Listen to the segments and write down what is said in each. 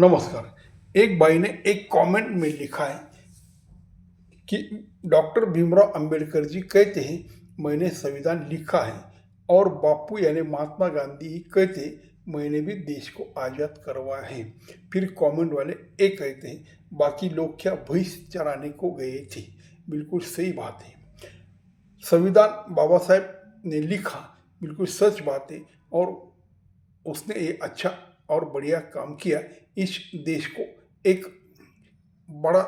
नमस्कार। एक भाई ने एक कमेंट में लिखा है कि डॉक्टर भीमराव अंबेडकर जी कहते हैं मैंने संविधान लिखा है, और बापू यानी महात्मा गांधी ही कहते मैंने भी देश को आज़ाद करवाया है। फिर कमेंट वाले एक कहते हैं बाकी लोग क्या भैंस चराने को गए थे। बिल्कुल सही बात है। संविधान बाबा साहेब ने लिखा, बिल्कुल सच बात है। और उसने ये अच्छा और बढ़िया काम किया, इस देश को एक बड़ा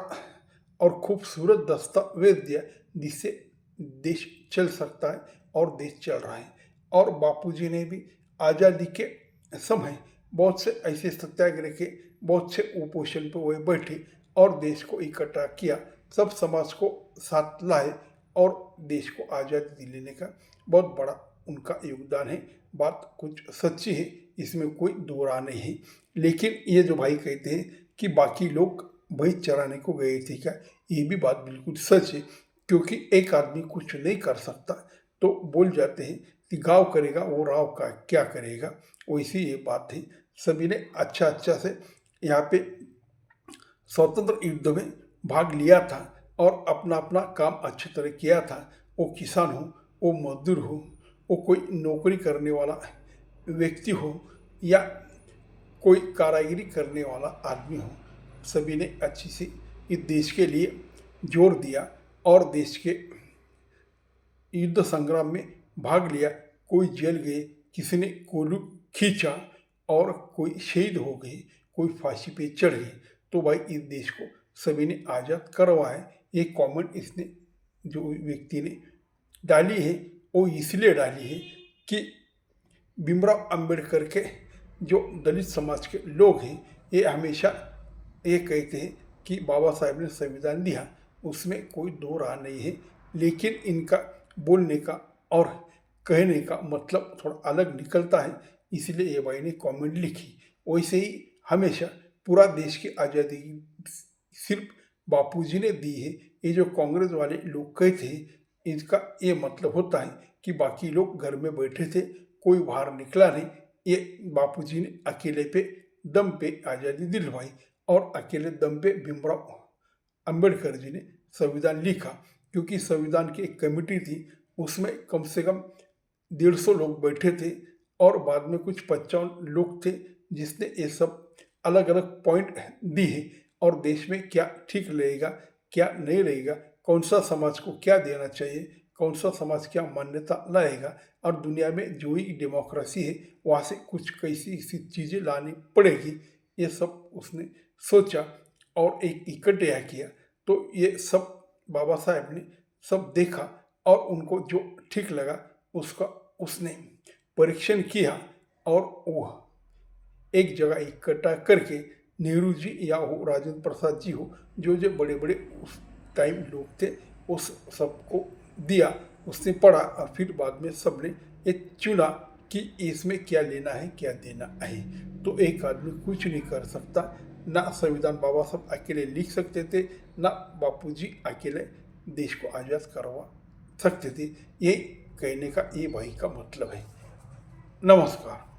और खूबसूरत दस्तावेज दिया जिससे देश चल सकता है, और देश चल रहा है। और बापूजी ने भी आज़ादी के समय बहुत से ऐसे सत्याग्रह के, बहुत से उपोषण पे हुए बैठे और देश को इकट्ठा किया, सब समाज को साथ लाए और देश को आज़ादी दिलाने का बहुत बड़ा उनका योगदान है। बात कुछ सच्ची है, इसमें कोई दो राह नहीं है। लेकिन ये जो भाई कहते हैं कि बाकी लोग भैंस चराने को गए थे क्या, ये भी बात बिल्कुल सच है। क्योंकि एक आदमी कुछ नहीं कर सकता तो बोल जाते हैं कि गाँव करेगा वो राव का क्या करेगा। वैसी ये बात है। सभी ने अच्छा से यहाँ पे स्वतंत्र युद्ध में भाग लिया था और अपना अपना काम अच्छी तरह किया था। वो किसान हो, वो मजदूर हो, वो कोई नौकरी करने वाला व्यक्ति हो, या कोई कारागिरी करने वाला आदमी हो, सभी ने अच्छी से इस देश के लिए जोर दिया और देश के युद्ध संग्राम में भाग लिया। कोई जेल गए, किसी ने कोलू खींचा और कोई शहीद हो गए, कोई फांसी पे चढ़ गए। तो भाई इस देश को सभी ने आज़ाद करवाया। ये कमेंट इसने जो व्यक्ति ने डाली है वो इसलिए डाली है कि भीमराव अंबेडकर के जो दलित समाज के लोग हैं, ये हमेशा ये कहते हैं कि बाबा साहेब ने संविधान दिया, उसमें कोई दो राह नहीं है। लेकिन इनका बोलने का और कहने का मतलब थोड़ा अलग निकलता है, इसलिए ये भाई ने कमेंट लिखी। वैसे ही हमेशा पूरा देश की आज़ादी सिर्फ बापूजी ने दी है। ये जो कांग्रेस वाले लोग कहते हैं, इसका ये मतलब होता है कि बाकी लोग घर में बैठे थे, कोई बाहर निकला नहीं। ये बापूजी ने अकेले पे दम पे आज़ादी दिलवाई, और अकेले दम पे भीमराव अंबेडकर जी ने संविधान लिखा। क्योंकि संविधान की एक कमेटी थी, उसमें कम से कम 150 लोग बैठे थे, और बाद में कुछ 55 लोग थे जिसने ये सब अलग अलग पॉइंट दिए, और देश में क्या ठीक रहेगा क्या नहीं रहेगा, कौन सा समाज को क्या देना चाहिए, कौन सा समाज क्या मान्यता लाएगा, और दुनिया में जो ही डेमोक्रेसी है वहाँ से कुछ कैसी ऐसी चीज़ें लानी पड़ेगी, ये सब उसने सोचा और एक इकट्ठा किया। तो ये सब बाबा साहेब ने सब देखा और उनको जो ठीक लगा उसका उसने परीक्षण किया, और वह एक जगह इकट्ठा करके नेहरू जी या हो राजेंद्र प्रसाद जी हो, जो जो बड़े बड़े उस टाइम लोग थे, उस सबको दिया। उसने पढ़ा और फिर बाद में सबने ये चुना कि इसमें क्या लेना है क्या देना है। तो एक आदमी कुछ नहीं कर सकता। ना संविधान बाबा साहब अकेले लिख सकते थे, ना बापूजी अकेले देश को आज़ाद करवा सकते थे। ये कहने का ये भाई का मतलब है। नमस्कार।